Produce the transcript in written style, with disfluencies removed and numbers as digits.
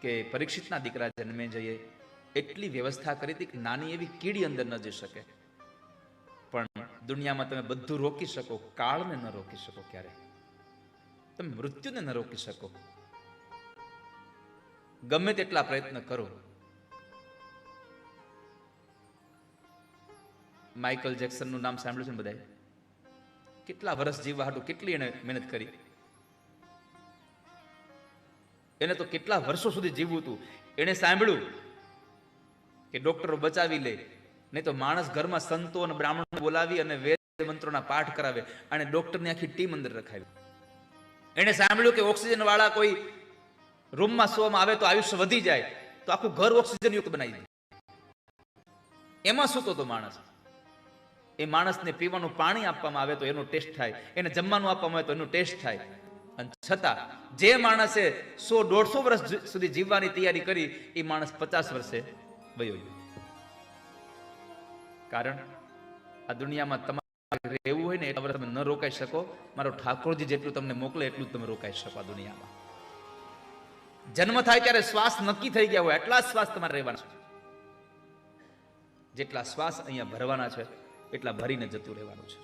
કે પરીક્ષિતના દીકરા જન્મે જઈએ એટલી વ્યવસ્થા કરી હતી કે નાની એવી કીડી અંદર ન જઈ શકે. પણ દુનિયામાં તમે બધું રોકી શકો, કાળને ન રોકી શકો. ક્યારે તમે મૃત્યુને ન રોકી શકો. ગમે તેટલા પ્રયત્ન કરો. માઇકલ જેક્સનનું નામ સાંભળ્યું છે ને બધાએ? કેટલા વર્ષ જીવવા હાટું કેટલી એને મહેનત કરી. એને તો કેટલા વર્ષો સુધી જીવવું હતું. એને સાંભળ્યું કે ડોક્ટરો બચાવી લે, નહીં તો માણસ ઘરમાં સંતો અને બ્રાહ્મણો બોલાવી અને વેદ મંત્રોના પાઠ કરાવે, અને ડોક્ટરની આખી ટીમ અંદર રખાવી. એને સાંભળ્યું કે ઓક્સિજન વાળા કોઈ રૂમમાં સોવામાં આવે તો આયુષ્ય વધી જાય, તો આખું ઘર ઓક્સિજન યુક્ત બનાવી દે. એમાં સૂતો તો માણસ. એ માણસને પીવાનું પાણી આપવામાં આવે તો એનો ટેસ્ટ થાય, એને જમવાનું આપવામાં આવે તો એનો ટેસ્ટ થાય. અને છતાં જે માણસે 100-150 વર્ષ સુધી જીવવાની તૈયારી કરી, એ માણસ 50 વર્ષે વયો ગયો. કારણ આ દુનિયામાં તમારે રહેવું હોય ને એટલા વર્ષ તમે ન રોકાઈ શકો. મારો ઠાકોરજી જેટલું તમને મોકલે એટલું જ તમે રોકાઈ શકો. આ દુનિયામાં જન્મ થાય ત્યારે શ્વાસ નક્કી થઈ ગયા હોય એટલા શ્વાસ તમારે રહેવાના છે. જેટલા શ્વાસ અહીંયા ભરવાના છે એટલા ભરીને જતું રહેવાનું છે.